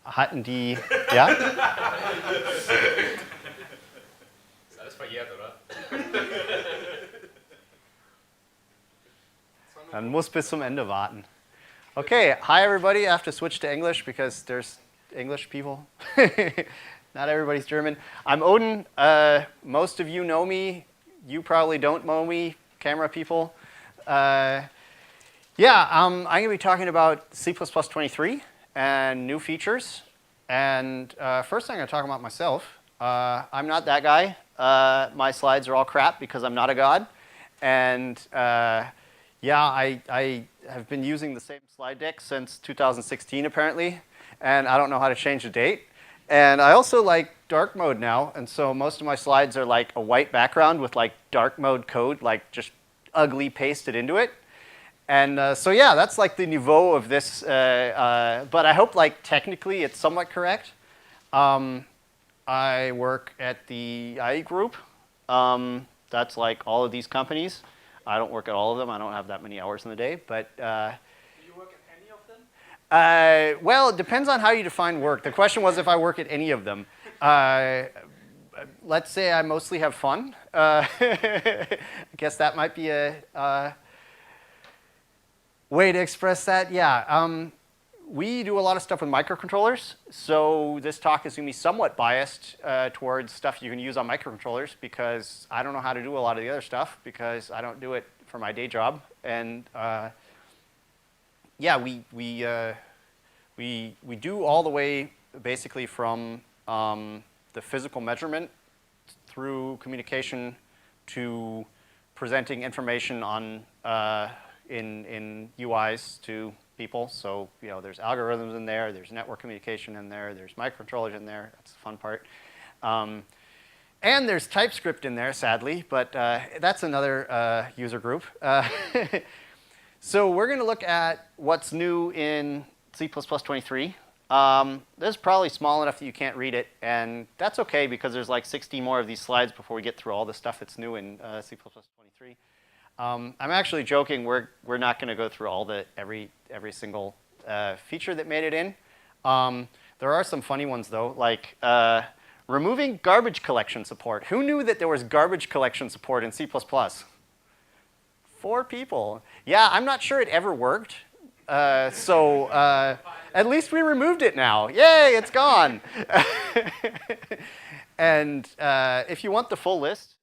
hatten die, ja? Ist alles verjährt, oder? Dann muss bis zum Ende warten. Okay, hi everybody. I have to switch to English because there's English people. Not everybody's German. I'm Odin. Most of you know me. You probably don't know me, camera people. I'm going to be talking about C++ 23 and new features. And first I'm going to talk about myself. I'm not that guy. My slides are all crap because I'm not a god. And I have been using the same slide deck since 2016 apparently. And I don't know how to change the date. And I also like dark mode now. And so most of my slides are like a white background with like dark mode code, like just ugly pasted into it. And that's like the niveau of this, but I hope like technically it's somewhat correct. I work at the IE group. That's like all of these companies. I don't work at all of them. I don't have that many hours in the day, but. Do you work at any of them? Well, it depends on how you define work. The question was if I work at any of them. Let's say I mostly have fun. I guess that might be a way to express that. Yeah, we do a lot of stuff with microcontrollers. So this talk is going to be somewhat biased towards stuff you can use on microcontrollers because I don't know how to do a lot of the other stuff because I don't do it for my day job. And we do all the way basically from the physical measurement through communication to presenting information on in UIs to people. So there's algorithms in there, there's network communication in there, there's microcontrollers in there. That's the fun part. And there's TypeScript in there, sadly, but that's another user group. So we're going to look at what's new in C++ 23. This is probably small enough that you can't read it, and that's okay because there's like 60 more of these slides before we get through all the stuff that's new in C++ 23. I'm actually joking. We're not going to go through all every single feature that made it in. There are some funny ones though, like removing garbage collection support. Who knew that there was garbage collection support in C++? 4 people. Yeah, I'm not sure it ever worked. At least we removed it now. Yay, it's gone. And if you want the full list,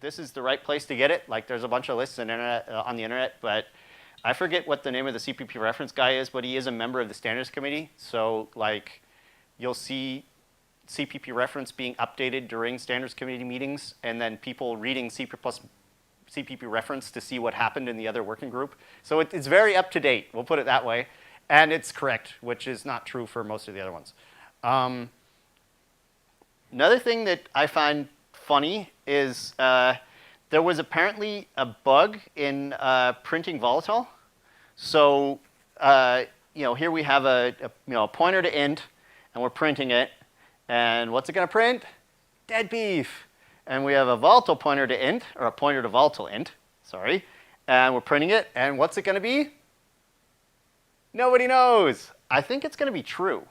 this is the right place to get it. Like, there's a bunch of lists on the internet, but I forget what the name of the CPP reference guy is, but he is a member of the standards committee. So, like, you'll see CPP reference being updated during standards committee meetings, and then people reading CPP reference to see what happened in the other working group. So it's very up to date, we'll put it that way. And it's correct, which is not true for most of the other ones. Another thing that I find funny is there was apparently a bug in printing volatile. So here we have a pointer to int, and we're printing it. And what's it going to print? Dead beef. And we have a volatile pointer to int, or a pointer to volatile int, sorry. And we're printing it, and what's it going to be? Nobody knows. I think it's going to be true.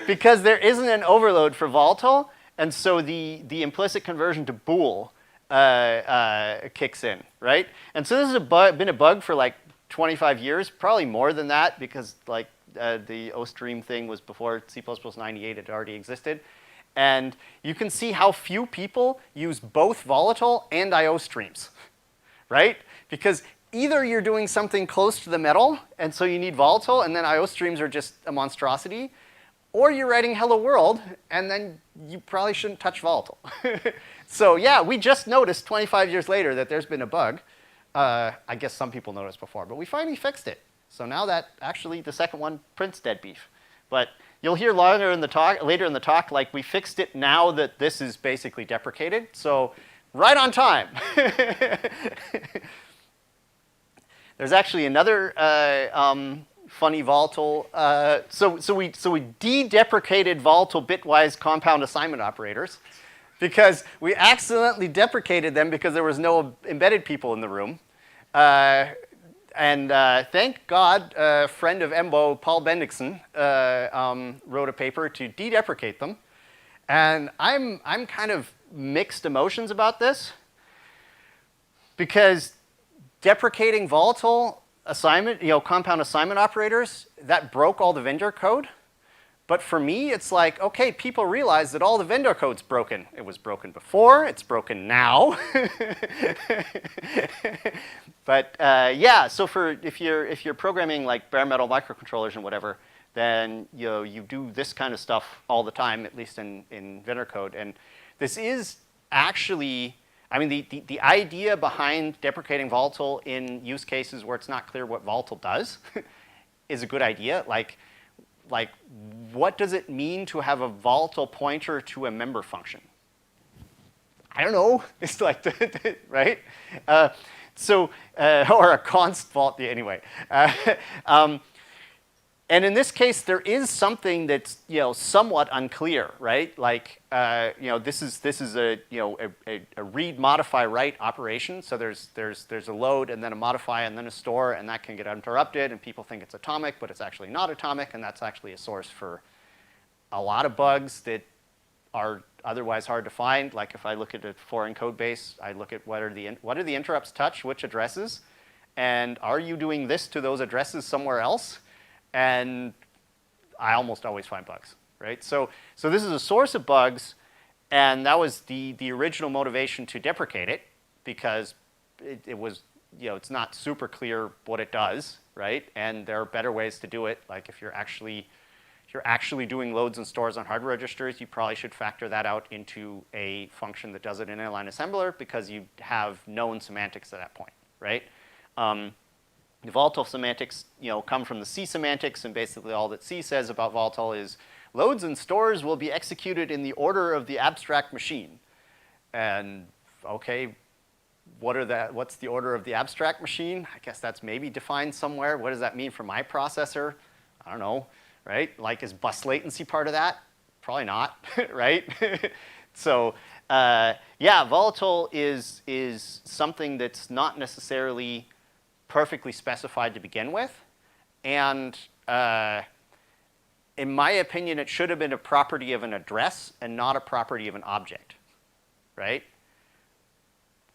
Because there isn't an overload for volatile, and so the implicit conversion to bool kicks in, right? And so this has been a bug for like 25 years, probably more than that, because like the OStream thing was before C++ 98 had already existed. And you can see how few people use both volatile and IO streams, right? Because either you're doing something close to the metal, and so you need volatile, and then IO streams are just a monstrosity, or you're writing hello world, and then you probably shouldn't touch volatile. So yeah, we just noticed 25 years later that there's been a bug. I guess some people noticed before, but we finally fixed it. So now that actually the second one prints dead beef. But you'll hear later in the talk, like we fixed it now that this is basically deprecated. So right on time. There's actually another funny volatile. So we de-deprecated volatile bitwise compound assignment operators because we accidentally deprecated them because there was no embedded people in the room. thank God, a friend of Embo, Paul Bendixson, wrote a paper to de-deprecate them. And I'm kind of mixed emotions about this, because deprecating volatile assignment, compound assignment operators, that broke all the vendor code. But for me, it's like, okay, people realize that all the vendor code's broken. It was broken before, it's broken now. But yeah, so if you're programming like bare metal microcontrollers and whatever, then you do this kind of stuff all the time, at least in vendor code. And this is actually, I mean, the idea behind deprecating volatile in use cases where it's not clear what volatile does is a good idea. Like, what does it mean to have a volatile pointer to a member function? I don't know. It's like, right? Or a const volt, anyway. And in this case, there is something that's somewhat unclear, right? Like this is a read, modify, write operation. So there's a load and then a modify and then a store, and that can get interrupted, and people think it's atomic, but it's actually not atomic, and that's actually a source for a lot of bugs that are otherwise hard to find. Like if I look at a foreign code base, I look at what are the interrupts touch, which addresses, and are you doing this to those addresses somewhere else? And I almost always find bugs, right? So this is a source of bugs, and that was the original motivation to deprecate it, because it was, it's not super clear what it does, right? And there are better ways to do it. Like if you're actually doing loads and stores on hardware registers, you probably should factor that out into a function that does it in an inline assembler, because you have known semantics at that point, right? The volatile semantics, come from the C semantics, and basically all that C says about volatile is loads and stores will be executed in the order of the abstract machine. And okay, what's the order of the abstract machine? I guess that's maybe defined somewhere. What does that mean for my processor? I don't know, right? Like, is bus latency part of that? Probably not, right? So yeah, volatile is something that's not necessarily perfectly specified to begin with, and in my opinion, it should have been a property of an address and not a property of an object, right?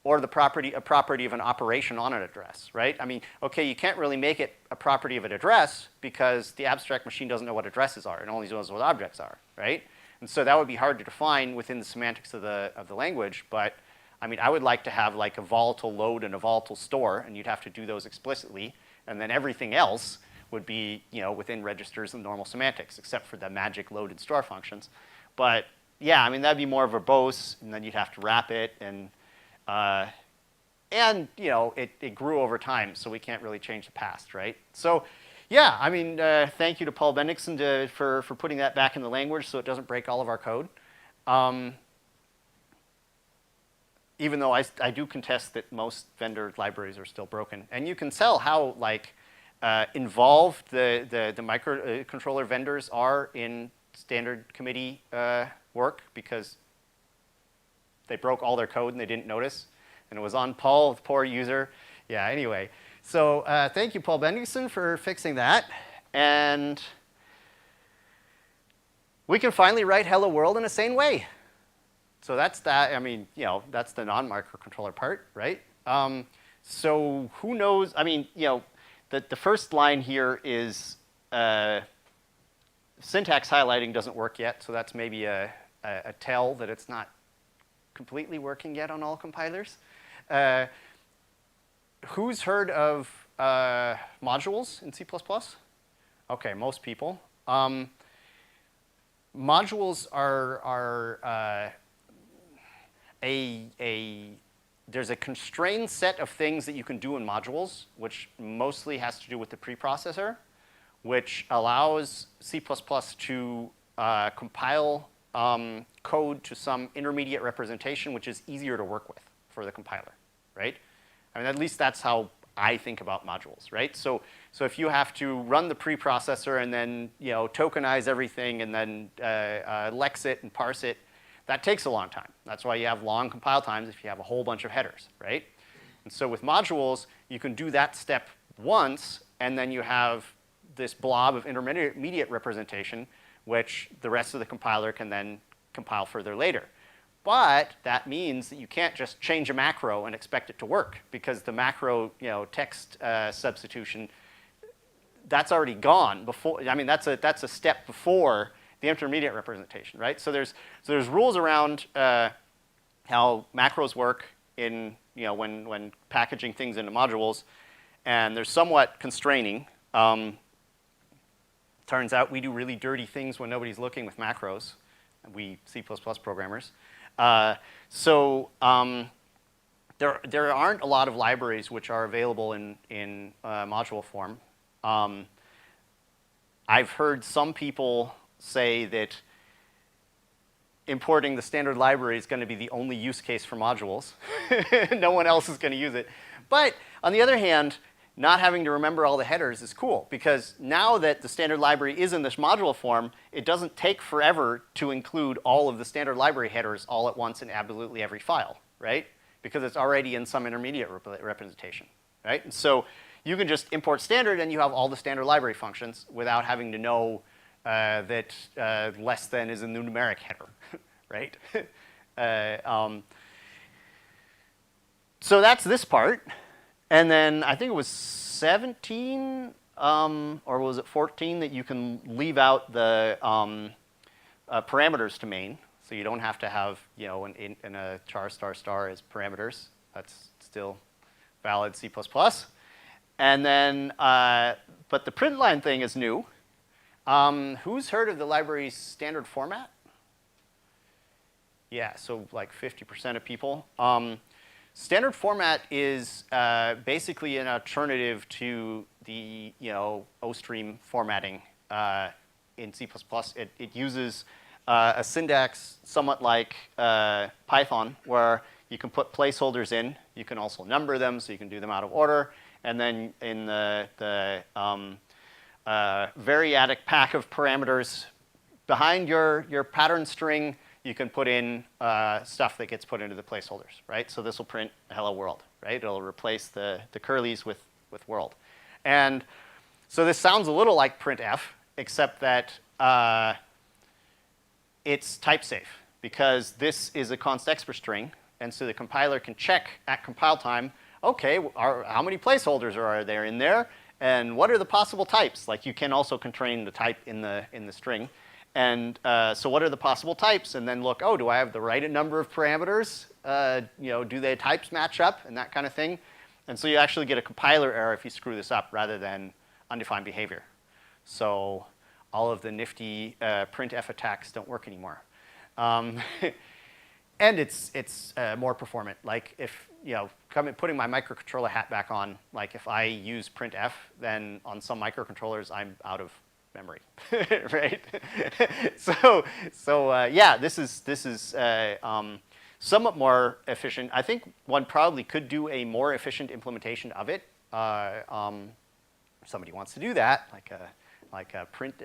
Or a property of an operation on an address, right? I mean, okay, you can't really make it a property of an address because the abstract machine doesn't know what addresses are, it only knows what objects are, right? And so that would be hard to define within the semantics of the language, but I mean, I would like to have like a volatile load and a volatile store, and you'd have to do those explicitly, and then everything else would be, within registers and normal semantics, except for the magic load and store functions. But yeah, I mean, that'd be more verbose, and then you'd have to wrap it, and it grew over time, so we can't really change the past, right? So yeah, I mean, thank you to Paul Bendixson for putting that back in the language so it doesn't break all of our code. Even though I do contest that most vendor libraries are still broken. And you can tell how involved the microcontroller vendors are in standard committee work, because they broke all their code and they didn't notice. And it was on Paul, the poor user. Yeah, anyway. So thank you, Paul Bendixson, for fixing that. And we can finally write hello world in a sane way. So that's that. I mean, that's the non-microcontroller part, right? So who knows? I mean, the first line here is syntax highlighting doesn't work yet, so that's maybe a tell that it's not completely working yet on all compilers. Who's heard of modules in C++? Okay, most people. Modules are there's a constrained set of things that you can do in modules, which mostly has to do with the preprocessor, which allows C++ to compile code to some intermediate representation, which is easier to work with for the compiler, right? I mean, at least that's how I think about modules, right? So if you have to run the preprocessor and then tokenize everything and then lex it and parse it, that takes a long time. That's why you have long compile times if you have a whole bunch of headers, right? And so with modules, you can do that step once, and then you have this blob of intermediate representation, which the rest of the compiler can then compile further later. But that means that you can't just change a macro and expect it to work, because the macro, text substitution, that's already gone before. I mean, that's a step before the intermediate representation, right? So there's rules around how macros work in when packaging things into modules, and they're somewhat constraining. Turns out we do really dirty things when nobody's looking with macros. We C++ programmers. There aren't a lot of libraries which are available in module form. I've heard some people say that importing the standard library is going to be the only use case for modules. No one else is going to use it. But on the other hand, not having to remember all the headers is cool, because now that the standard library is in this module form, it doesn't take forever to include all of the standard library headers all at once in absolutely every file, right? Because it's already in some intermediate representation, right? And so you can just import standard and you have all the standard library functions without having to know that less than is in the numeric header, right? So that's this part. And then I think it was 17, or was it 14, that you can leave out the parameters to main. So you don't have to have, in a char star star as parameters. That's still valid C++. And then, but the print line thing is new. Who's heard of the library's standard format? Yeah, so like 50% of people. Standard format is basically an alternative to the O-stream formatting in C++. It uses a syntax somewhat like Python, where you can put placeholders in. You can also number them, so you can do them out of order. And then in the variadic pack of parameters behind your pattern string, you can put in stuff that gets put into the placeholders, right? So this will print hello world, right? It'll replace the curlies with world. And so this sounds a little like printf, except that it's type safe, because this is a const expr string, and so the compiler can check at compile time, okay, how many placeholders are there in there, and what are the possible types? Like, you can also constrain the type in the string. And so what are the possible types? And then look, oh, do I have the right number of parameters? Do the types match up? And that kind of thing. And so you actually get a compiler error if you screw this up rather than undefined behavior. So all of the nifty printf attacks don't work anymore. And it's more performant. Like, if, putting my microcontroller hat back on, like if I use printf, then on some microcontrollers, I'm out of memory, right? So yeah, this is somewhat more efficient. I think one probably could do a more efficient implementation of it. If somebody wants to do that, like a print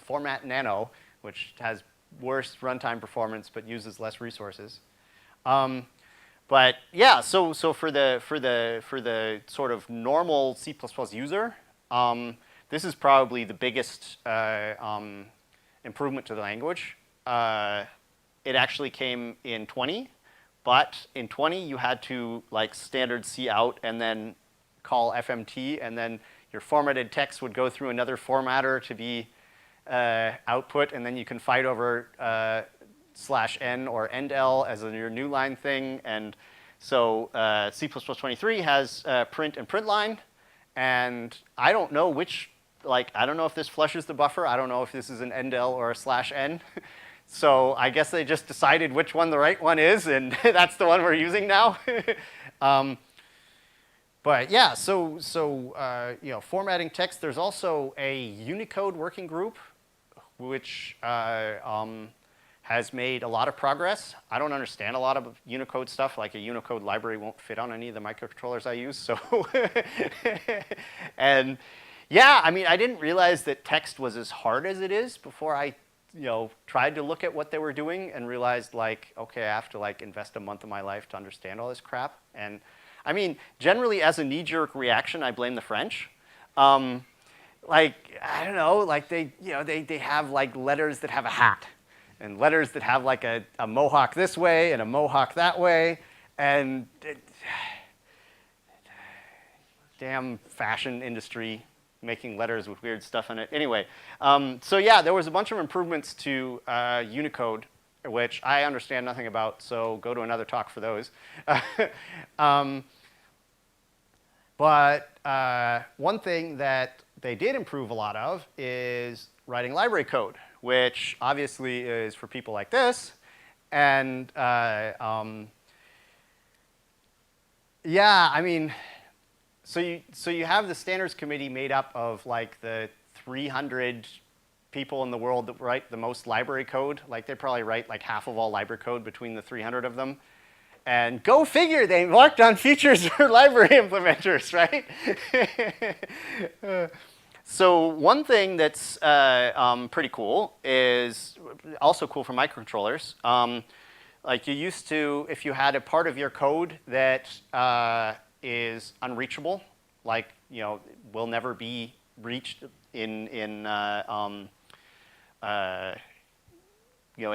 format nano, which has worse runtime performance but uses less resources. But yeah, so for the sort of normal C++ user, this is probably the biggest improvement to the language. It actually came in 20, but in 20 you had to like standard C out and then call FMT, and then your formatted text would go through another formatter to be output, and then you can fight over /n or endl as your new line thing. And so C++ 23 has print and print line, and I don't know which. I don't know if this flushes the buffer. I don't know if this is an endl or a /n. So I guess they just decided which one the right one is, and that's the one we're using now. But yeah, so formatting text. There's also a Unicode working group, which has made a lot of progress. I don't understand a lot of Unicode stuff. Like, a Unicode library won't fit on any of the microcontrollers I use. So, and yeah, I mean, I didn't realize that text was as hard as it is before I, tried to look at what they were doing and realized, like, okay, I have to invest a month of my life to understand all this crap. And I mean, generally as a knee-jerk reaction, I blame the French. Like, I don't know, like they have like letters that have a hat and letters that have like a mohawk this way and a mohawk that way, and damn fashion industry making letters with weird stuff in it. Anyway, so yeah, there was a bunch of improvements to Unicode, which I understand nothing about, so go to another talk for those. But one thing that they did improve a lot of is writing library code, which obviously is for people like this. And yeah, I mean, so you have the standards committee made up of like the 300 people in the world that write the most library code. Like they probably write like half of all library code between the 300 of them. And go figure, they worked on features for library implementers, right? So one thing that's pretty cool is also cool for microcontrollers. Like you used to, if you had a part of your code that is unreachable, like will never be reached in in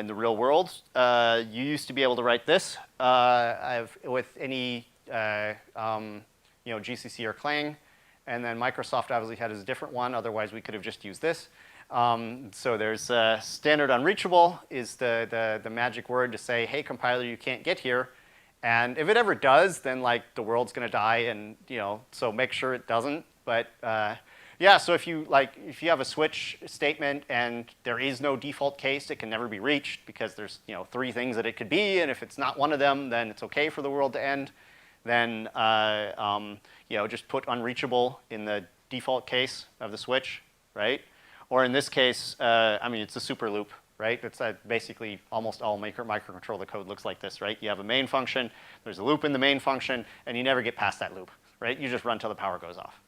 the real world, you used to be able to write this with any GCC or Clang, and then Microsoft obviously had a different one. Otherwise, we could have just used this. So there's standard unreachable is the magic word to say, hey, compiler, you can't get here. And if it ever does, then like the world's going to die, and so make sure it doesn't. But yeah, so if you have a switch statement and there is no default case, it can never be reached because there's 3 things that it could be, and if it's not one of them, then it's okay for the world to end. Then just put unreachable in the default case of the switch, right? Or in this case, I mean, it's a super loop, right? It's basically almost all microcontroller code looks like this, right? You have a main function, there's a loop in the main function, and you never get past that loop, right? You just run till the power goes off.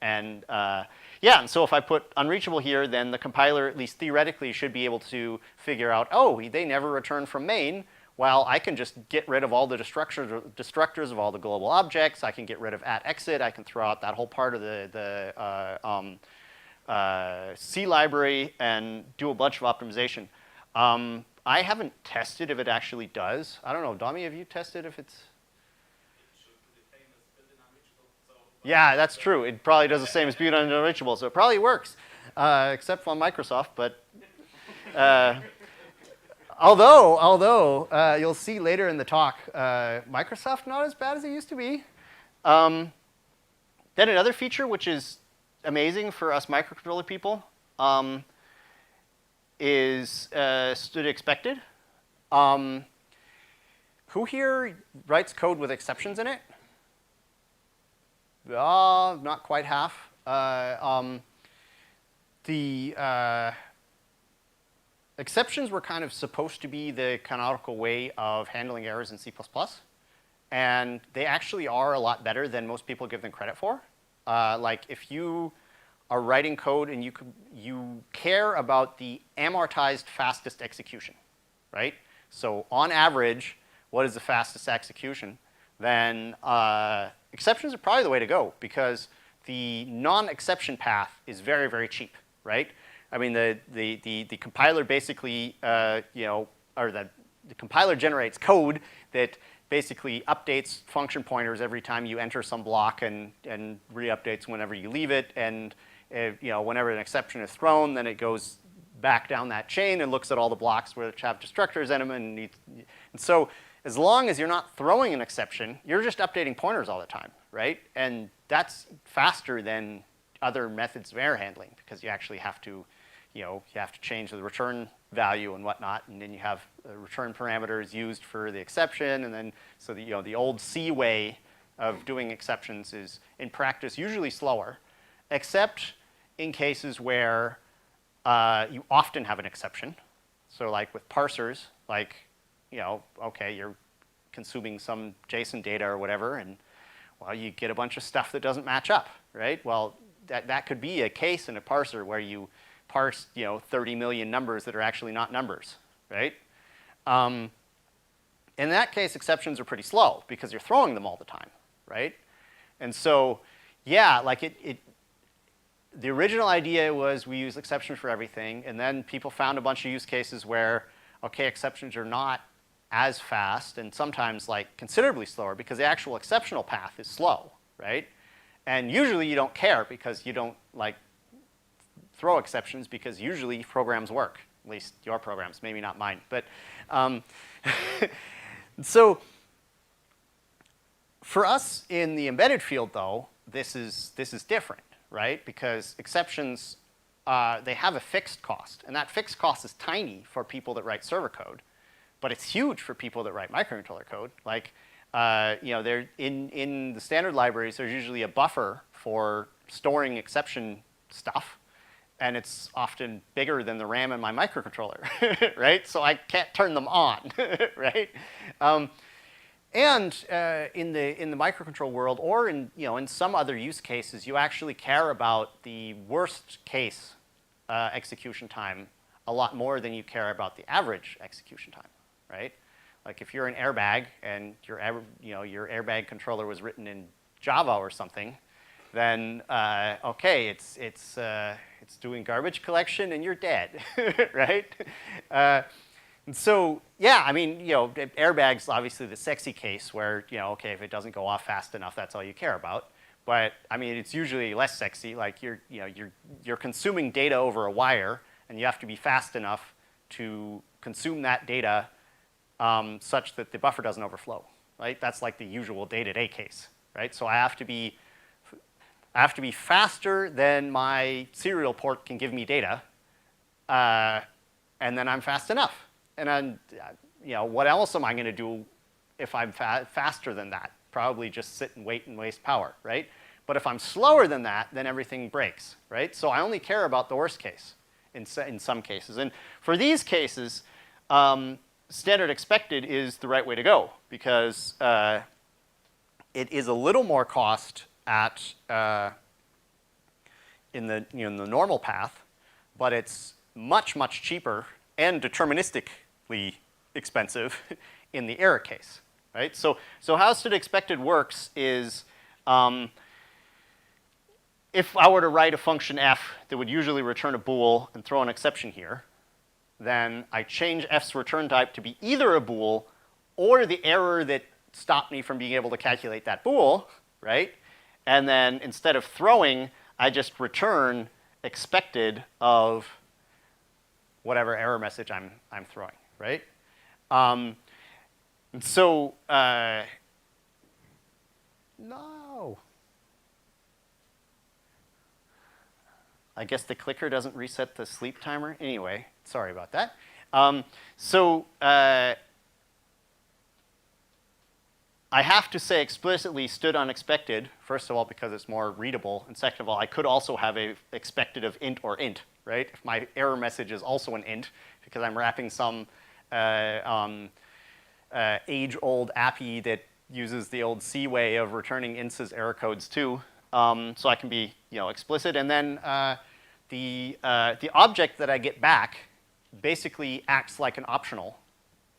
And yeah, and so if I put unreachable here, then the compiler, at least theoretically, should be able to figure out, oh, they never return from main. Well, I can just get rid of all the destructors of all the global objects. I can get rid of @exit. I can throw out that whole part of the C library and do a bunch of optimization. I haven't tested if it actually does. I don't know, Dami, have you tested if it's? Yeah, that's true. It probably does the same as build unreachable, so it probably works, except for Microsoft. But although you'll see later in the talk, Microsoft not as bad as it used to be. Then another feature which is amazing for us microcontroller people is stood expected. Who here writes code with exceptions in it? Not quite half. The exceptions were kind of supposed to be the canonical way of handling errors in C++. And they actually are a lot better than most people give them credit for. Like if you are writing code and you care about the amortized fastest execution, right? So on average, what is the fastest execution? Then exceptions are probably the way to go because the non-exception path is very, very cheap, right? I mean, the compiler basically, or the compiler generates code that basically updates function pointers every time you enter some block and re-updates whenever you leave it. And whenever an exception is thrown, then it goes back down that chain and looks at all the blocks which have destructors in them. And so as long as you're not throwing an exception, you're just updating pointers all the time, right? And that's faster than other methods of error handling because you actually have to, you have to change the return value and whatnot, and then you have return parameters used for the exception, and then so the old C way of doing exceptions is in practice usually slower, except in cases where you often have an exception. So like with parsers, like okay, you're consuming some JSON data or whatever, and well, you get a bunch of stuff that doesn't match up, right? Well, that could be a case in a parser where you parse 30 million numbers that are actually not numbers, right? In that case, exceptions are pretty slow because you're throwing them all the time, right? And so, yeah, like the original idea was we use exceptions for everything, and then people found a bunch of use cases where, okay, exceptions are not as fast, and sometimes like considerably slower because the actual exceptional path is slow, right? And usually you don't care because you don't like throw exceptions because usually programs work, at least your programs, maybe not mine. But so for us in the embedded field, though, this is different, right? Because exceptions, they have a fixed cost, and that fixed cost is tiny for people that write server code, but it's huge for people that write microcontroller code. Like, you know, they're in the standard libraries, there's usually a buffer for storing exception stuff, and it's often bigger than the RAM in my microcontroller, right? So I can't turn them on, right? And in the microcontroller world, or in some other use cases, you actually care about the worst case execution time a lot more than you care about the average execution time, right? Like if you're an airbag and your airbag controller was written in Java or something, then okay, it's doing garbage collection and you're dead, right? And so, yeah, I mean, airbag's obviously the sexy case where, okay, if it doesn't go off fast enough, that's all you care about. But I mean, it's usually less sexy. Like you're consuming data over a wire, and you have to be fast enough to consume that data such that the buffer doesn't overflow, right? That's like the usual day-to-day case, right? So I have to be faster than my serial port can give me data, and then I'm fast enough. And then, what else am I going to do if I'm faster than that? Probably just sit and wait and waste power, right? But if I'm slower than that, then everything breaks, right? So I only care about the worst case in some cases. And for these cases, standard expected is the right way to go because it is a little more cost in the normal path, but it's much, much cheaper and deterministically expensive in the error case, right? So how standard expected works is if I were to write a function f that would usually return a bool and throw an exception here, then I change f's return type to be either a bool or the error that stopped me from being able to calculate that bool, right? And then instead of throwing, I just return expected of whatever error message I'm throwing, right? And so, no. I guess the clicker doesn't reset the sleep timer. Anyway, sorry about that. I have to say explicitly stood unexpected, first of all, because it's more readable, and second of all, I could also have a expected of int or int, right? If my error message is also an int, because I'm wrapping some age-old API that uses the old C way of returning ints as error codes too. So I can be, explicit, and then the object that I get back basically acts like an optional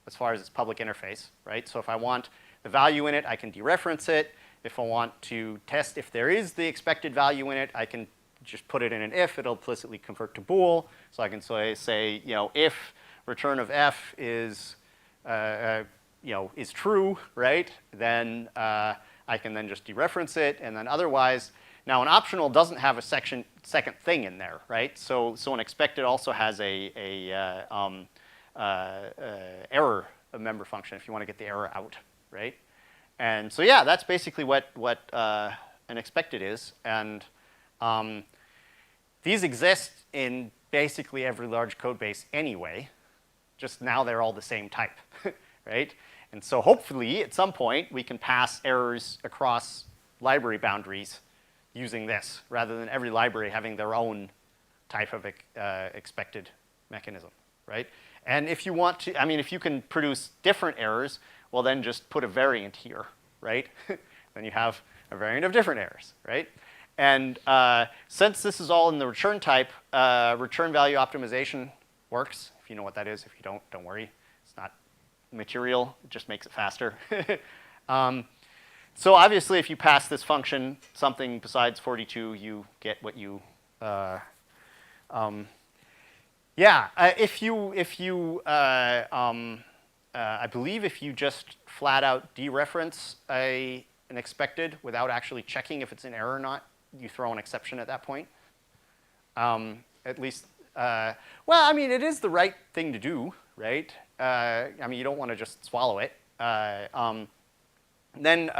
as far as its public interface, right? So if I want the value in it, I can dereference it. If I want to test if there is the expected value in it, I can just put it in an if. It'll implicitly convert to bool. So I can say, if return of f is true, right? Then I can then just dereference it, and then otherwise, now an optional doesn't have a second thing in there, right? So an expected also has a error member function if you want to get the error out, right? And so yeah, that's basically what an expected is, and these exist in basically every large code base anyway. Just now they're all the same type, right? And so hopefully at some point we can pass errors across library boundaries using this, rather than every library having their own type of expected mechanism, right? And if you want to, if you can produce different errors, well then just put a variant here, right? Then you have a variant of different errors, right? And since this is all in the return type, return value optimization works. If you know what that is. If you don't worry. It's not material. It just makes it faster. So obviously, if you pass this function something besides 42, you get what you. I believe if you just flat out dereference an expected without actually checking if it's an error or not, you throw an exception at that point. At least, well, I mean, it is the right thing to do, right? I mean, you don't want to just swallow it. Then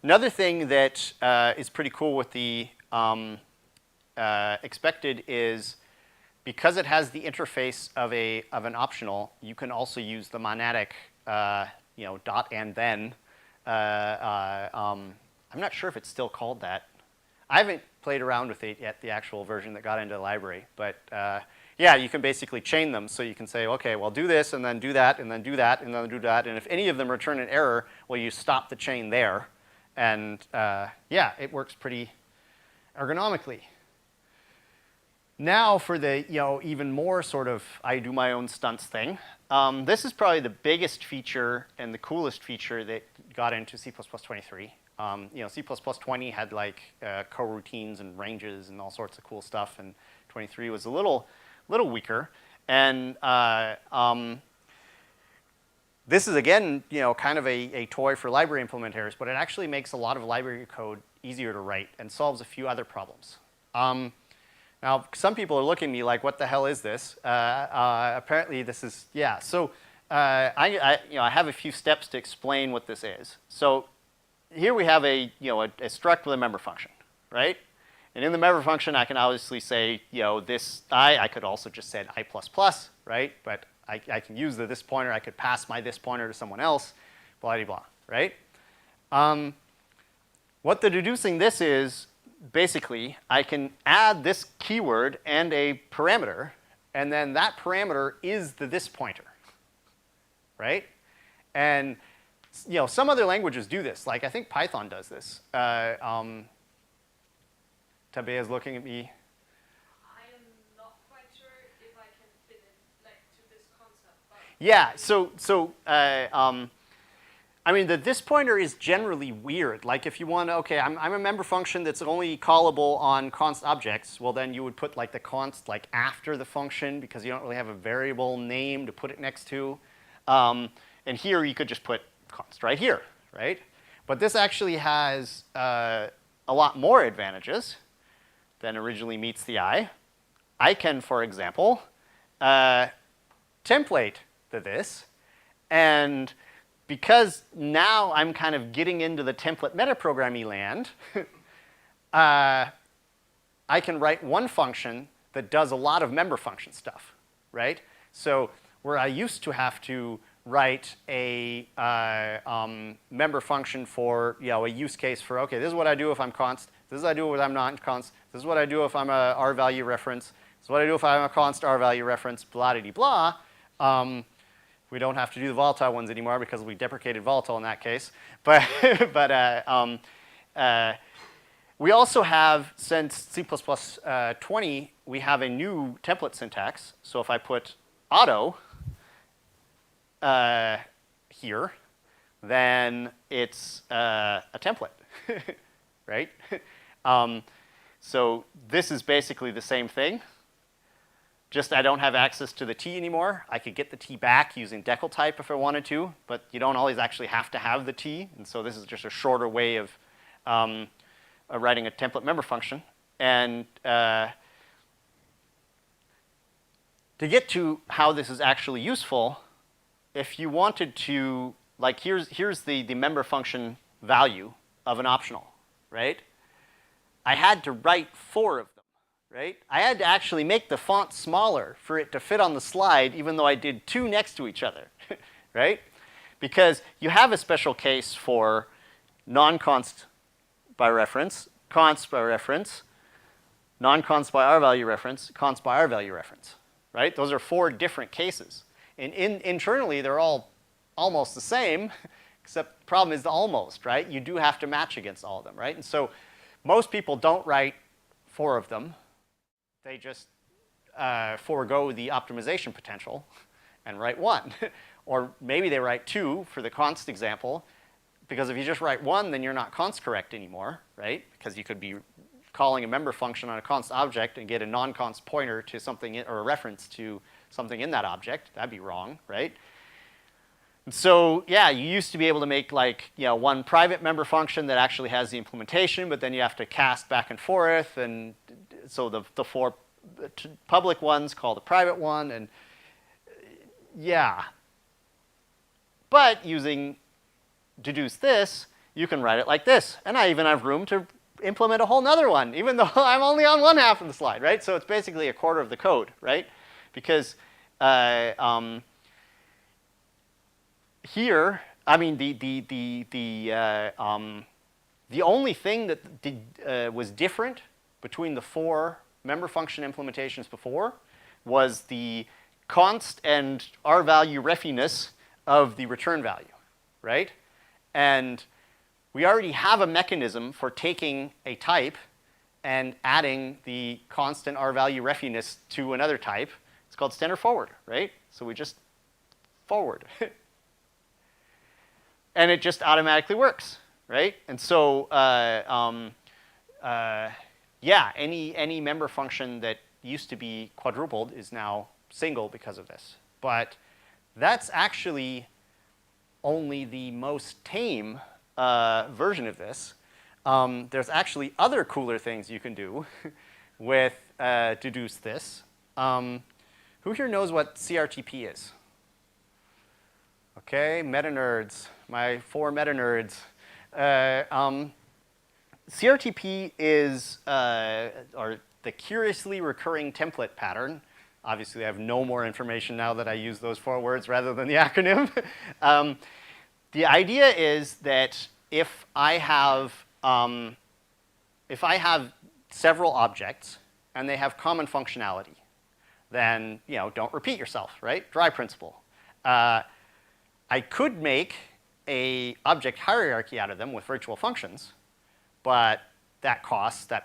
another thing that is pretty cool with the expected is because it has the interface of an optional, you can also use the monadic, dot and then. I'm not sure if it's still called that. I haven't played around with it yet, the actual version that got into the library. But yeah, you can basically chain them. So you can say, OK, well, do this, and then do that, and then do that, and then do that. And if any of them return an error, well, you stop the chain there. And yeah, it works pretty ergonomically. Now for the even more sort of I do my own stunts thing. This is probably the biggest feature and the coolest feature that got into C++ 23. C++ 20 had like coroutines and ranges and all sorts of cool stuff, and 23 was a little weaker. And this is again, kind of a toy for library implementers, but it actually makes a lot of library code easier to write and solves a few other problems. Now, some people are looking at me like, what the hell is this? Apparently, this is, yeah. So I have a few steps to explain what this is. So here we have a struct with a member function, right? And in the member function, I can obviously say, this I could also just say I++, right? But I can use the this pointer. I could pass my this pointer to someone else, blah, blah, blah, right? What the deducing this is, basically, I can add this keyword and a parameter, and then that parameter is the this pointer, right? And some other languages do this. Like I think Python does this. Tabea is looking at me. I am not quite sure if I can fit it to this concept. But yeah. So I mean, the this pointer is generally weird. Like if you want to, OK, I'm a member function that's only callable on const objects. Well, then you would put like the const like after the function because you don't really have a variable name to put it next to. And here you could just put const right here, right? But this actually has a lot more advantages than originally meets the eye. I can, for example, template the this, and because now I'm kind of getting into the template metaprogramming land, I can write one function that does a lot of member function stuff, right? So where I used to have to write a member function for a use case for, OK, this is what I do if I'm const. This is what I do if I'm not const. This is what I do if I'm a R value reference. This is what I do if I'm a const R value reference, blah, blah, blah. We don't have to do the volatile ones anymore because we deprecated volatile in that case. But we also have, since C++ 20, we have a new template syntax. So if I put auto here, then it's a template, right? So this is basically the same thing. Just I don't have access to the T anymore. I could get the T back using decal type if I wanted to, but you don't always actually have to have the T. And so this is just a shorter way of writing a template member function. And to get to how this is actually useful, if you wanted to, like here's the member function value of an optional, right? I had to write 4 of them. Right? I had to actually make the font smaller for it to fit on the slide, even though I did 2 next to each other, right? Because you have a special case for non-const by reference, const by reference, non-const by R value reference, const by R value reference, right? Those are 4 different cases. And internally, they're all almost the same, except the problem is the almost, right? You do have to match against all of them, right? And so most people don't write 4 of them. They just forego the optimization potential and write 1. Or maybe they write 2 for the const example, because if you just write 1, then you're not const correct anymore, right? Because you could be calling a member function on a const object and get a non-const pointer to something or a reference to something in that object. That'd be wrong, right? And so, yeah, you used to be able to make like, one private member function that actually has the implementation, but then you have to cast back and forth, and so the 4 public ones call the private one, and yeah. But using deduce this, you can write it like this, and I even have room to implement a whole nother one, even though I'm only on one half of the slide, right? So it's basically a quarter of the code, right? Because here, I mean, the only thing that was different between the 4 member function implementations before was the const and R value refiness of the return value, right? And we already have a mechanism for taking a type and adding the constant R value refiness to another type. It's called standard forward, right? So we just forward. And it just automatically works, right? And so, yeah, any member function that used to be quadrupled is now single because of this. But that's actually only the most tame version of this. There's actually other cooler things you can do with deduce this. Who here knows what CRTP is? Okay, meta-nerds, my 4 meta-nerds. CRTP is or the curiously recurring template pattern. Obviously, I have no more information now that I use those 4 words rather than the acronym. The idea is that if I have several objects and they have common functionality, then don't repeat yourself, right? Dry principle. I could make a object hierarchy out of them with virtual functions, but that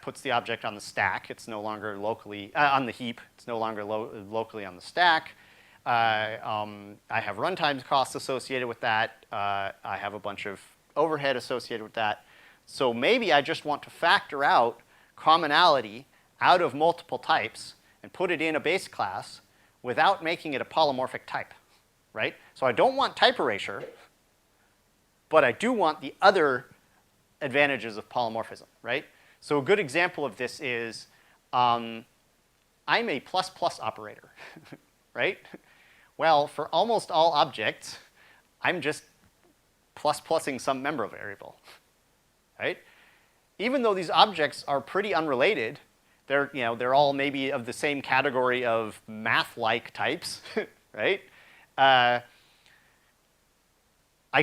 puts the object on the stack. It's no longer locally on the heap. It's no longer locally on the stack. I have runtime costs associated with that. I have a bunch of overhead associated with that. So maybe I just want to factor out commonality out of multiple types and put it in a base class without making it a polymorphic type, right? So I don't want type erasure, but I do want the other advantages of polymorphism, right? So a good example of this is I'm a plus plus operator, right? Well, for almost all objects, I'm just plus plussing some member variable, right? Even though these objects are pretty unrelated, they're all maybe of the same category of math-like types, right? I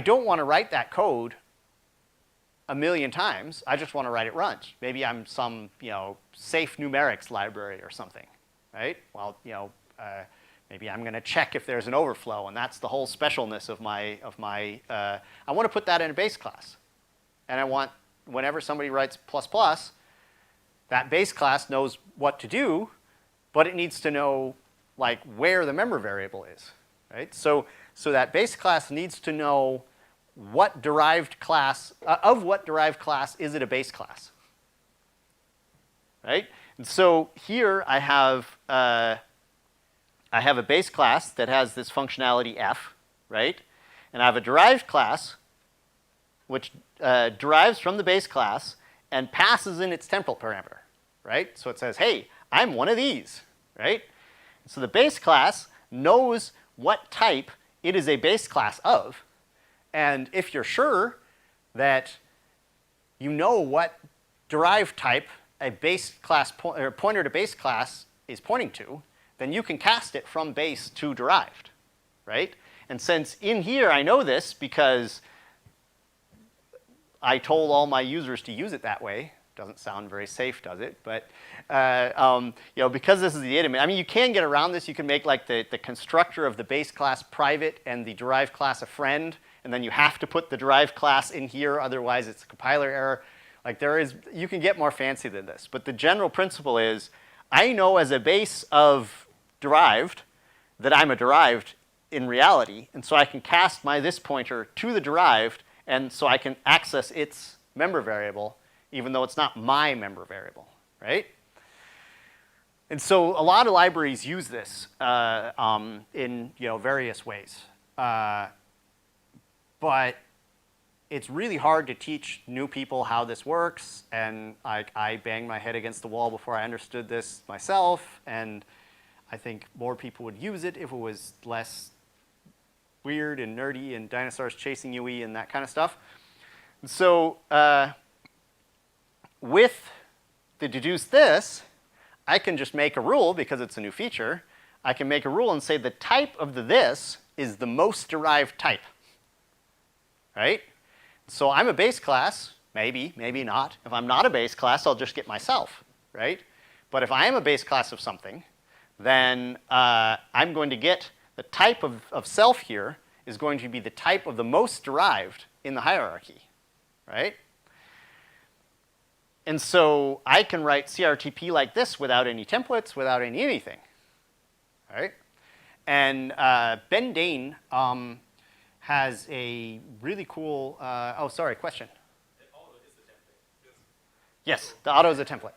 don't want to write that code a million times. I just want to write it once. Maybe I'm some safe numerics library or something, right? Well, maybe I'm going to check if there's an overflow, and that's the whole specialness of my. I want to put that in a base class, and I want whenever somebody writes plus plus, that base class knows what to do, but it needs to know like where the member variable is, right? So that base class needs to know what derived class is it a base class, right? And so here I have a base class that has this functionality f, right? And I have a derived class which derives from the base class and passes in its temporal parameter, right? So it says, hey, I'm one of these, right? So the base class knows what type it is a base class of. And if you're sure that you know what derived type a base class or pointer to base class is pointing to, then you can cast it from base to derived, right? And since in here I know this because I told all my users to use it that way. Doesn't sound very safe, does it? But because this is the data, I mean, you can get around this. You can make like the constructor of the base class private and the derived class a friend, and then you have to put the derived class in here, otherwise it's a compiler error. Like you can get more fancy than this. But the general principle is, I know as a base of derived that I'm a derived in reality, and so I can cast this pointer to the derived And so I can access its member variable, even though it's not my member variable, right? And so a lot of libraries use this in various ways. But it's really hard to teach new people how this works, and I banged my head against the wall before I understood this myself, and I think more people would use it if it was less weird and nerdy and dinosaurs chasing you and that kind of stuff. And so with the deduce this, I can just make a rule because it's a new feature. I can make a rule and say the type of the this is the most derived type, right? So I'm a base class, maybe, maybe not. If I'm not a base class, I'll just get myself, right? But if I am a base class of something, then I'm going to get the type of self here is going to be the type of the most derived in the hierarchy, right? And so I can write CRTP like this without any templates, without anything, right? And Ben Dane has a really cool, oh, sorry, question. The auto is the template. Yes, the auto is a template.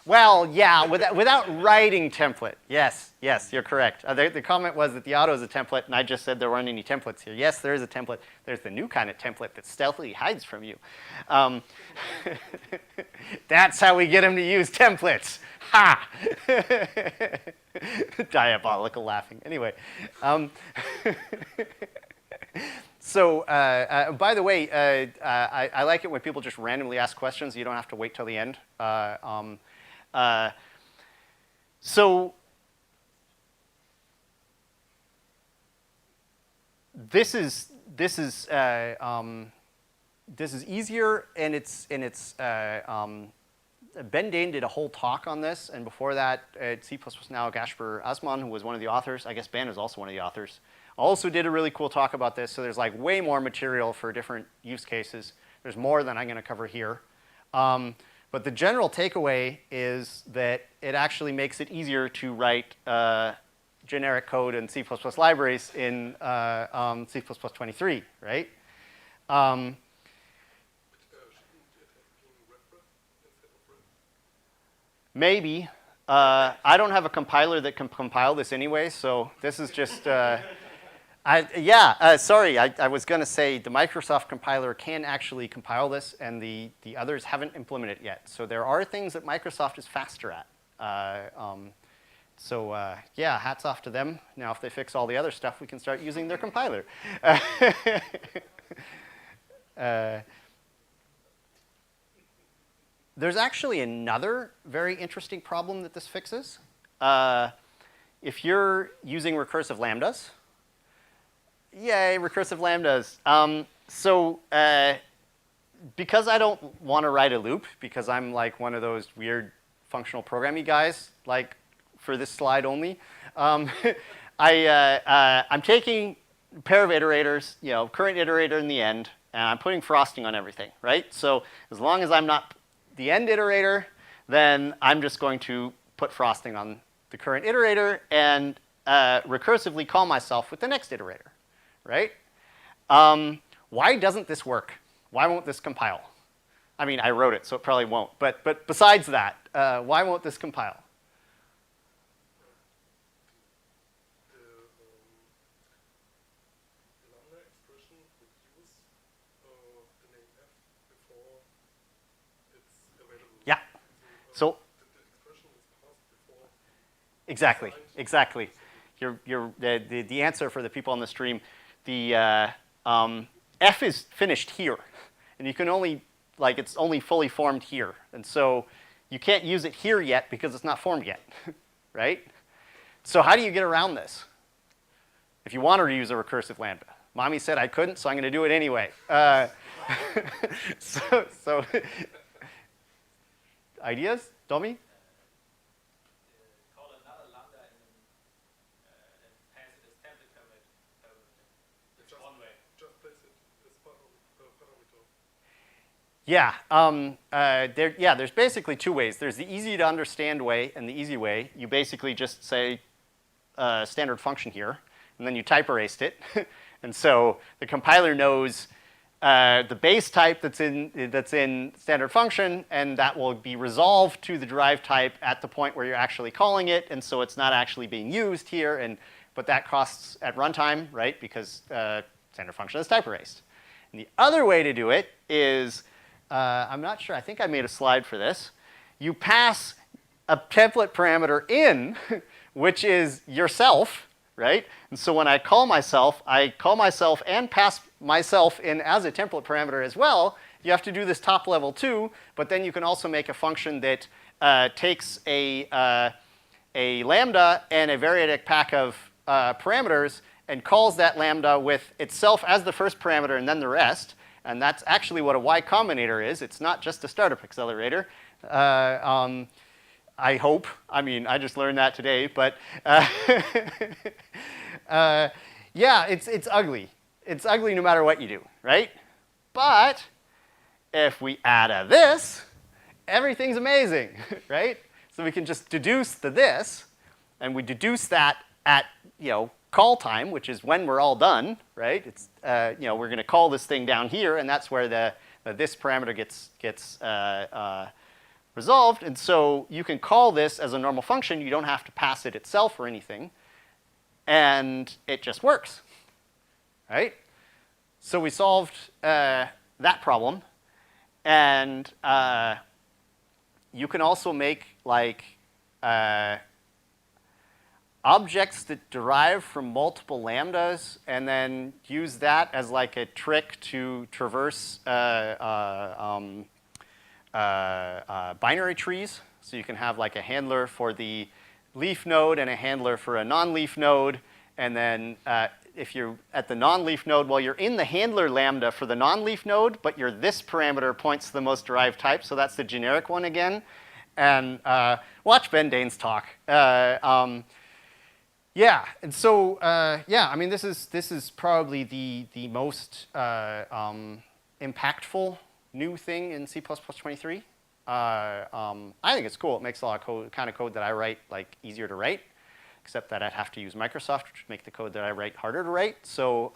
Well, yeah, without writing template. Yes, yes, you're correct. The comment was that the auto is a template, and I just said there weren't any templates here. Yes, there is a template. There's the new kind of template that stealthily hides from you. That's how we get him to use templates. Ha! Diabolical laughing. Anyway. So, by the way, I like it when people just randomly ask questions. You don't have to wait till the end. So this is easier, and it's Ben Dane did a whole talk on this, and before that, at C++ Now, Gasper Asman, who was one of the authors, I guess Ben is also one of the authors, also did a really cool talk about this. So there's like way more material for different use cases. There's more than I'm going to cover here. But the general takeaway is that it actually makes it easier to write generic code and C++ libraries in C++23, right? Maybe. I don't have a compiler that can compile this anyway, so this is just... sorry, I was going to say the Microsoft compiler can actually compile this, and the others haven't implemented it yet. So there are things that Microsoft is faster at. Yeah, hats off to them. Now, if they fix all the other stuff, we can start using their compiler. There's actually another very interesting problem that this fixes. If you're using recursive lambdas, yay, recursive lambdas. Because I don't want to write a loop, because I'm like one of those weird functional programming guys, like for this slide only, I'm taking a pair of iterators, current iterator in the end, and I'm putting frosting on everything, right? So as long as I'm not the end iterator, then I'm just going to put frosting on the current iterator and recursively call myself with the next iterator, right? Why doesn't this work? Why won't this compile? I mean, I wrote it, so it probably won't. But besides that, why won't this compile? The lambda expression would use the name f before it's available. Yeah. So the expression is passed before. Exactly. The answer for the people on the stream, the f is finished here, and you can only it's only fully formed here, and so you can't use it here yet because it's not formed yet, right? So how do you get around this? If you wanted to use a recursive lambda, mommy said I couldn't, so I'm going to do it anyway. So ideas, Domi? Call another lambda and pass it as template parameter. It's one way. Just place it as parameter. Yeah, there's basically two ways. There's the easy to understand way and the easy way. You basically just say standard function here, and then you type erased it. And so the compiler knows the base type that's in standard function, and that will be resolved to the derived type at the point where you're actually calling it, and so it's not actually being used here, but that costs at runtime, right, because standard function is type erased. And the other way to do it is, I'm not sure, I think I made a slide for this. You pass a template parameter in, which is yourself, right? And so when I call myself and pass myself in as a template parameter as well. You have to do this top level too, but then you can also make a function that takes a lambda and a variadic pack of parameters and calls that lambda with itself as the first parameter and then the rest. And that's actually what a Y Combinator is. It's not just a startup accelerator. I hope. I mean, I just learned that today, but yeah, it's ugly. It's ugly no matter what you do, right? But if we add a this, everything's amazing, right? So we can just deduce the this, and we deduce that at call time, which is when we're all done, right? It's we're going to call this thing down here, and that's where the this parameter gets resolved. And so you can call this as a normal function. You don't have to pass it itself or anything, and it just works, right? So we solved that problem, and you can also make like objects that derive from multiple lambdas, and then use that as like a trick to traverse binary trees. So you can have like a handler for the leaf node and a handler for a non-leaf node, and then if you're at the non-leaf node, well, you're in the handler lambda for the non-leaf node, but your this parameter points to the most derived type, so that's the generic one again. And watch Ben Dane's talk. Yeah, and so yeah, I mean, this is probably the most impactful new thing in C++ 23. I think it's cool. It makes a lot of code, kind of code that I write like easier to write, except that I'd have to use Microsoft, which would make the code that I write harder to write. So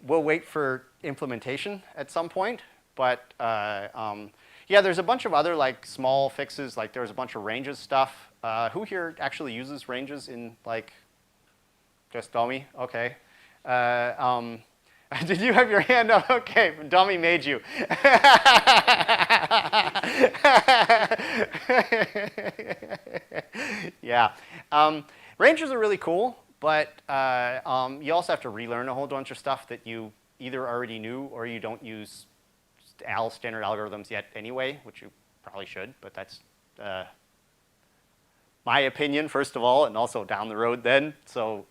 we'll wait for implementation at some point. But yeah, there's a bunch of other like small fixes. Like there's a bunch of ranges stuff. Who here actually uses ranges in like just dummy? Okay. Did you have your hand up? Okay, dummy made you. Yeah. Ranges are really cool, but you also have to relearn a whole bunch of stuff that you either already knew or you don't use standard algorithms yet anyway, which you probably should, but that's my opinion, first of all, and also down the road then. So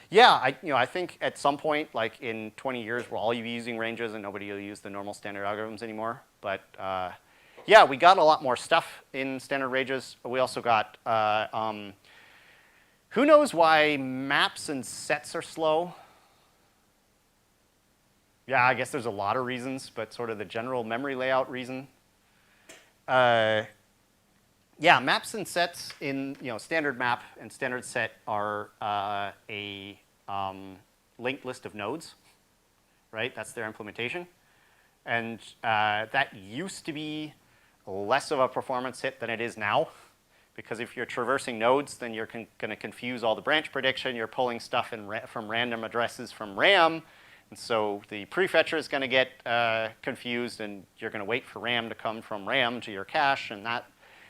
yeah, I think at some point, like in 20 years, we'll all be using ranges and nobody will use the normal standard algorithms anymore. But yeah, we got a lot more stuff in standard ranges. We also got, who knows why maps and sets are slow? Yeah, I guess there's a lot of reasons, but sort of the general memory layout reason. Yeah, maps and sets in standard map and standard set are a linked list of nodes, right? That's their implementation. And that used to be less of a performance hit than it is now, because if you're traversing nodes, then you're going to confuse all the branch prediction. You're pulling stuff from random addresses from RAM, and so the prefetcher is going to get confused, and you're going to wait for RAM to come from RAM to your cache, and that.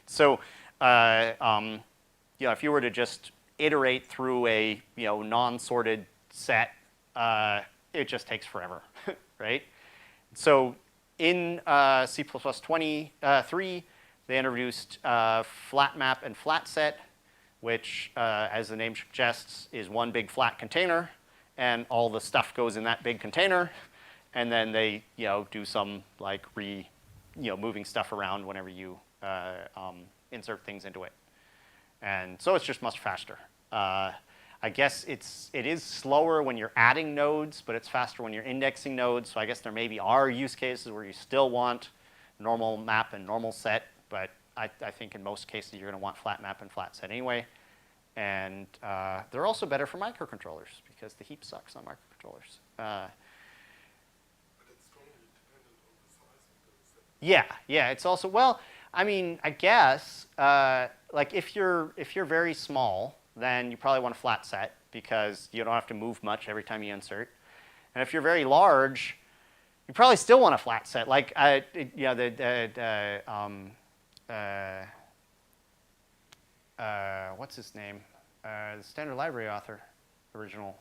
So if you were to just iterate through a non-sorted set, it just takes forever, right? So in C++ 23, they introduced flat map and flat set, which, as the name suggests, is one big flat container, and all the stuff goes in that big container, and then they do some like moving stuff around whenever you insert things into it. And so it's just much faster. I guess it is slower when you're adding nodes, but it's faster when you're indexing nodes. So I guess there maybe are use cases where you still want normal map and normal set, but I think in most cases you're going to want flat map and flat set anyway. And they're also better for microcontrollers because the heap sucks on microcontrollers. Yeah, yeah. It's also, well, I mean, I guess like if you're very small, then you probably want a flat set because you don't have to move much every time you insert. And if you're very large, you probably still want a flat set. Like you know, what's his name? The Standard Library author, original.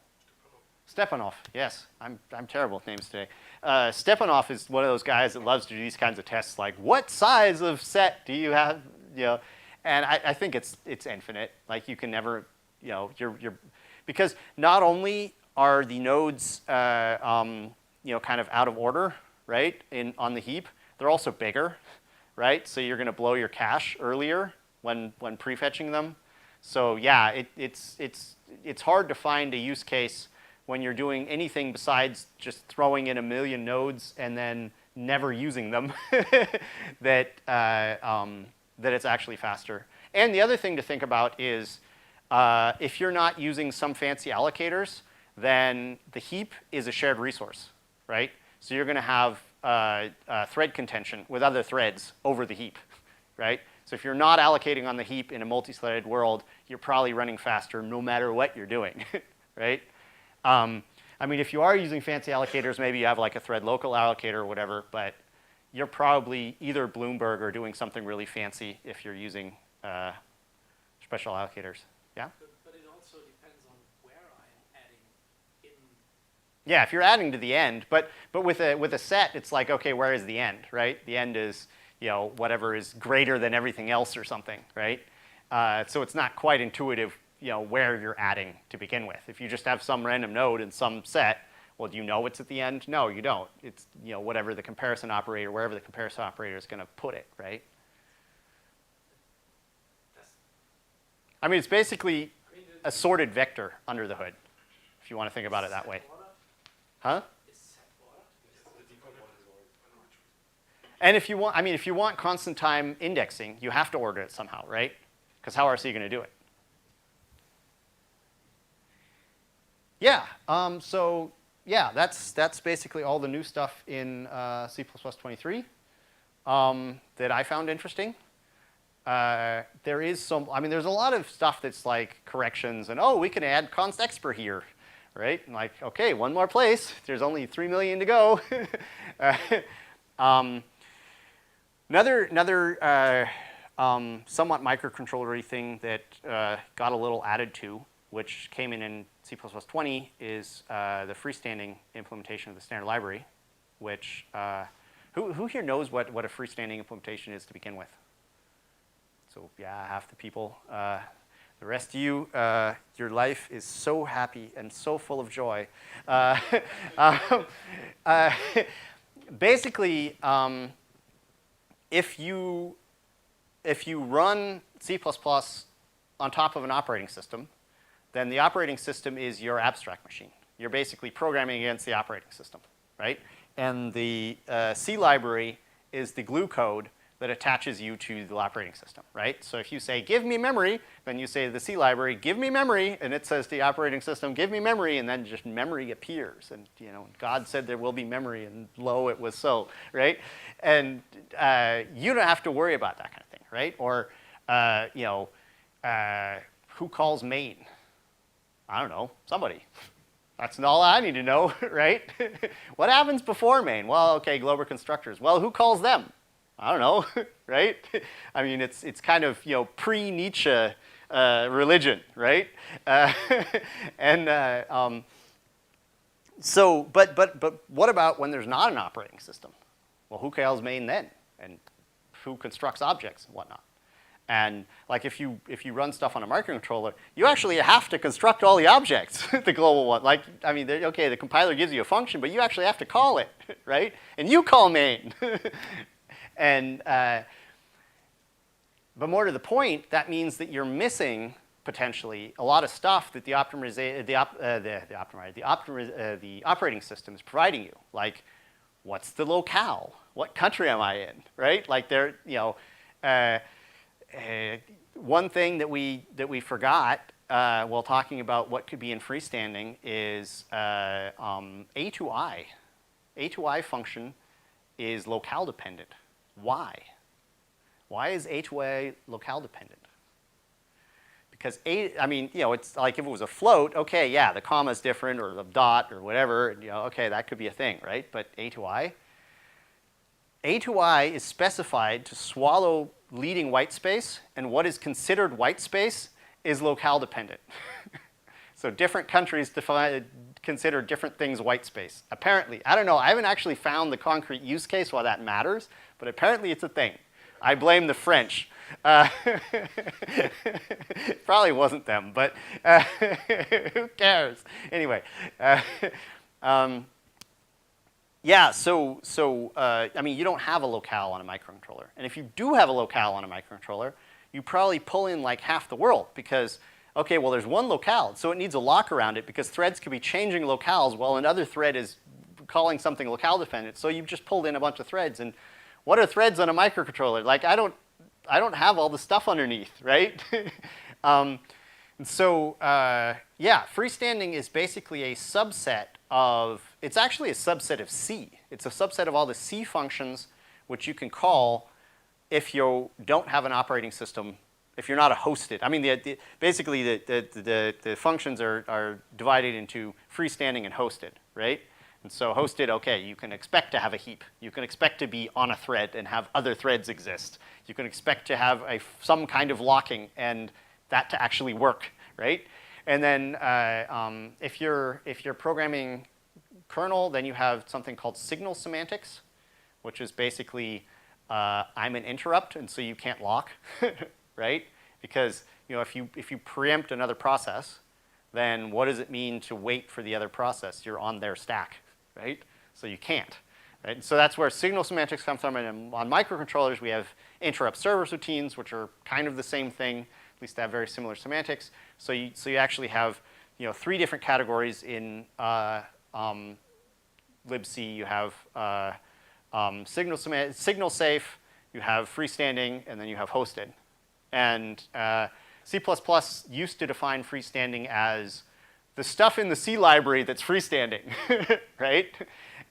Stepanov, yes. I'm terrible with names today. Stepanov is one of those guys that loves to do these kinds of tests, like what size of set do you have, you know? And I think it's infinite. Like you can never, you know, because not only are the nodes, you know, kind of out of order, right, on the heap, they're also bigger, right? So you're going to blow your cache earlier when prefetching them. So yeah, it's hard to find a use case when you're doing anything besides just throwing in a million nodes and then never using them, that it's actually faster. And the other thing to think about is if you're not using some fancy allocators, then the heap is a shared resource, right? So you're going to have thread contention with other threads over the heap, right? So if you're not allocating on the heap in a multi-threaded world, you're probably running faster no matter what you're doing, right? I mean, if you are using fancy allocators, maybe you have like a thread local allocator or whatever, but you're probably either Bloomberg or doing something really fancy if you're using special allocators. Yeah? But it also depends on where I'm adding in. Yeah, if you're adding to the end, but with a set, it's like, okay, where is the end, right? The end is, you know, whatever is greater than everything else or something, right? So it's not quite intuitive, you know, where you're adding to begin with. If you just have some random node in some set, well, do you know it's at the end? No, you don't. It's, you know, whatever the comparison operator, wherever the comparison operator is going to put it, right? I mean, it's basically a sorted vector under the hood, if you want to think about it that way. Huh? And if you want, I mean, if you want constant time indexing, you have to order it somehow, right? Because how else are you going to do it? Yeah, so yeah, that's basically all the new stuff in C++ 23 that I found interesting. There is some, I mean, there's a lot of stuff that's like corrections and, oh, we can add const expr here, right? And like, okay, one more place. There's only 3 million to go. Another somewhat microcontrollery thing that got a little added to, which came in C++ 20, is the freestanding implementation of the standard library, which, who here knows what a freestanding implementation is to begin with? So yeah, half the people. The rest of you, your life is so happy and so full of joy. Basically, if you run C++ on top of an operating system, then the operating system is your abstract machine. You're basically programming against the operating system, right? And the C library is the glue code that attaches you to the operating system, right? So if you say, give me memory, then you say to the C library, give me memory, and it says to the operating system, give me memory, and then just memory appears. And, you know, God said there will be memory, and lo, it was so, right? And you don't have to worry about that kind of thing, right? Or, you know, who calls main? I don't know, somebody. That's all I need to know, right? What happens before main? Well, okay, global constructors. Well, who calls them? I don't know, right? I mean, it's kind of, you know, pre-Nietzsche religion, right? So, but what about when there's not an operating system? Well, who calls main then? And who constructs objects and whatnot? And like if you run stuff on a microcontroller, you actually have to construct all the objects, the global one. Like, I mean, okay, the compiler gives you a function, but you actually have to call it, right? And you call main. And but more to the point, that means that you're missing potentially a lot of stuff that the operating system is providing you. Like, what's the locale? What country am I in? Right? Like, there, you know. One thing that we forgot while talking about what could be in freestanding is A to I. A to I function is locale dependent. Why? Why is A to A locale dependent? Because I mean, you know, it's like if it was a float, okay, yeah, the comma is different, or the dot, or whatever, you know, okay, that could be a thing, right? But A to I is specified to swallow leading white space, and what is considered white space is locale dependent. So different countries consider different things white space. Apparently, I don't know, I haven't actually found the concrete use case why that matters, but apparently it's a thing. I blame the French. Probably wasn't them, but who cares? Anyway, yeah, so I mean, you don't have a locale on a microcontroller. And if you do have a locale on a microcontroller, you probably pull in like half the world because, okay, well, there's one locale, so it needs a lock around it because threads could be changing locales while another thread is calling something locale dependent. So you've just pulled in a bunch of threads. And what are threads on a microcontroller? Like, I don't have all the stuff underneath, right? And so, yeah, freestanding is basically a subset of, it's actually a subset of C. It's a subset of all the C functions which you can call if you don't have an operating system, if you're not a hosted. I mean, basically the functions are divided into freestanding and hosted, right? And so hosted, okay, you can expect to have a heap. You can expect to be on a thread and have other threads exist. You can expect to have some kind of locking and that to actually work, right? And then if you're programming kernel, then you have something called signal semantics, which is basically I'm an interrupt, and so you can't lock, right? Because you know, if you preempt another process, then what does it mean to wait for the other process? You're on their stack, right? So you can't, right? And so that's where signal semantics come from. And on microcontrollers, we have interrupt service routines, which are kind of the same thing. At least they have very similar semantics. So you actually have, you know, 3 different categories in libc. You have signal safe, you have freestanding, and then you have hosted. And C++ used to define freestanding as the stuff in the C library that's freestanding, right?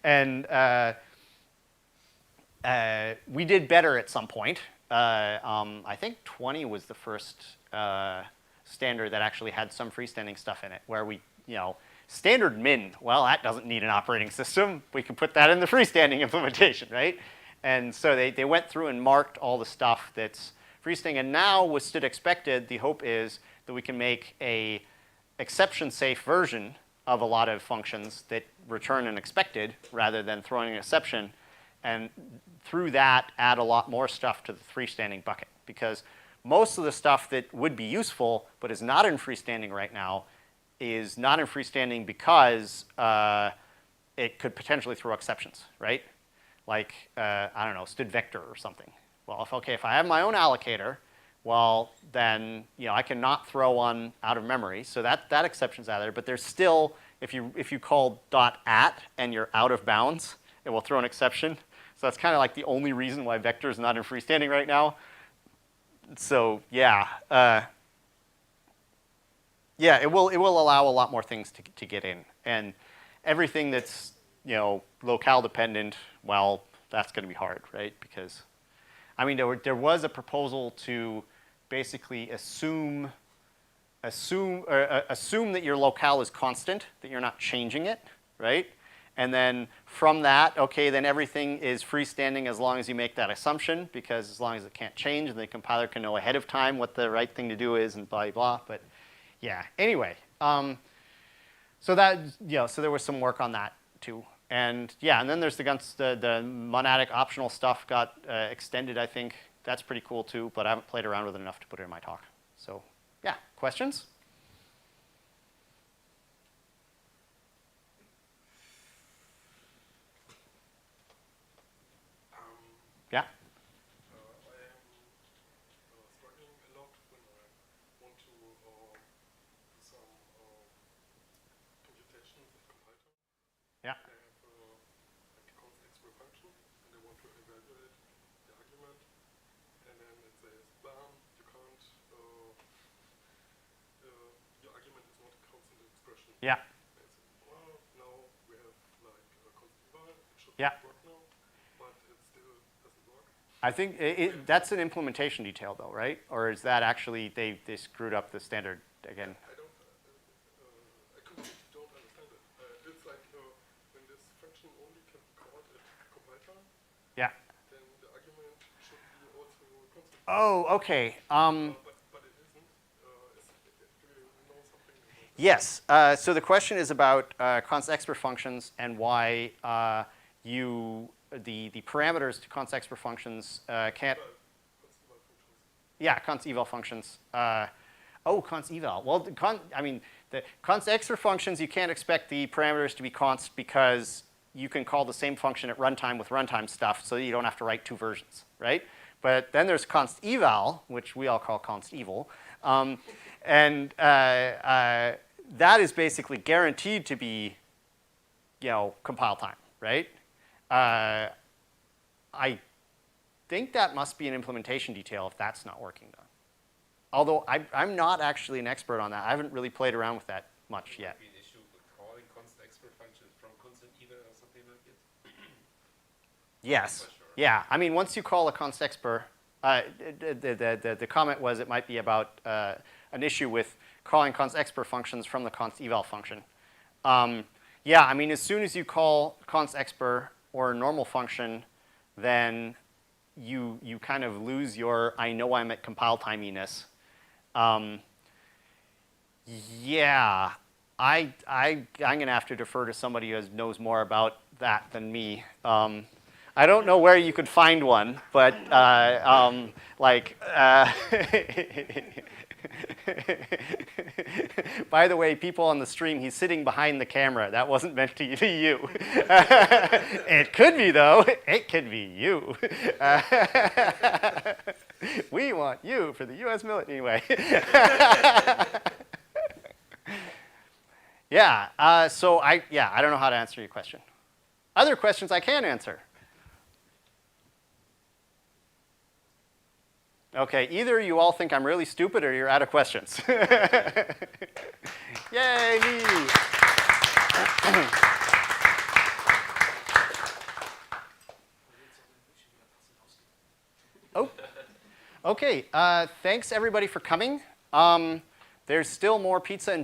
And we did better at some point. I think 20 was the first standard that actually had some freestanding stuff in it, where we, you know, standard min, well, that doesn't need an operating system. We can put that in the freestanding implementation, right? And so they went through and marked all the stuff that's freestanding. And now, with std expected, the hope is that we can make a exception-safe version of a lot of functions that return an expected rather than throwing an exception. And through that, add a lot more stuff to the freestanding bucket. Because most of the stuff that would be useful but is not in freestanding right now is not in freestanding because it could potentially throw exceptions, right? Like, I don't know, std vector or something. Well, if I have my own allocator, well, then, you know, I cannot throw one out of memory. So that exception's out there. But there's still, if you call .at and you're out of bounds, it will throw an exception. So that's kind of like the only reason why vector is not in freestanding right now. So yeah, yeah, it will allow a lot more things to get in, and everything that's, you know, locale dependent, well, that's going to be hard, right? Because, I mean, there was a proposal to basically assume that your locale is constant, that you're not changing it, right? And then from that, okay, then everything is freestanding as long as you make that assumption, because as long as it can't change, and the compiler can know ahead of time what the right thing to do is, and blah, blah, but yeah. Anyway, so that, you know, so there was some work on that too. And yeah, and then there's the monadic optional stuff got extended, I think. That's pretty cool too, but I haven't played around with it enough to put it in my talk. So yeah, questions? Yeah? I am struggling a lot when I want to do some computation with compiler. Yeah. I have like a const extra function, and I want to evaluate the argument, and then it says, bam, you can't, your argument is not a constant expression. Yeah. And I say, well, now we have like a constant eval, it should Yeah. work now, but it still doesn't work. I think that's an implementation detail, though, right? Or is that actually they screwed up the standard again? I completely don't understand it. It's like when this function only can be called at compile time, Yeah. then the argument should be also constant. Oh, okay. But it isn't. Do you know something about that? Yes. So the question is about const expr functions and why the parameters to const expr functions can't. Yeah, const eval functions. Const eval. Well, the const expr functions, you can't expect the parameters to be const because you can call the same function at runtime with runtime stuff, so you don't have to write two versions, right? But then there's const eval, which we all call const evil, and that is basically guaranteed to be, compile time, right? I think that must be an implementation detail if that's not working, though. Although I'm not actually an expert on that. I haven't really played around with that much yet. Be an issue with calling const expr functions from constant either or something like it? Yes. Sure. Yeah. I mean, once you call a const expr, the comment was it might be about an issue with calling const expr functions from the const eval function. Yeah. I mean, as soon as you call const expr or a normal function, then you kind of lose your I know I'm at compile timiness. Yeah, I'm going to have to defer to somebody who knows more about that than me. I don't know where you could find one, but by the way, people on the stream, he's sitting behind the camera. That wasn't meant to be you. It could be, though. It could be you. We want you for the U.S. military. Anyway. Yeah. I don't know how to answer your question. Other questions I can answer. Okay, either you all think I'm really stupid or you're out of questions. Yay, me! Oh, okay. Thanks everybody for coming. There's still more pizza and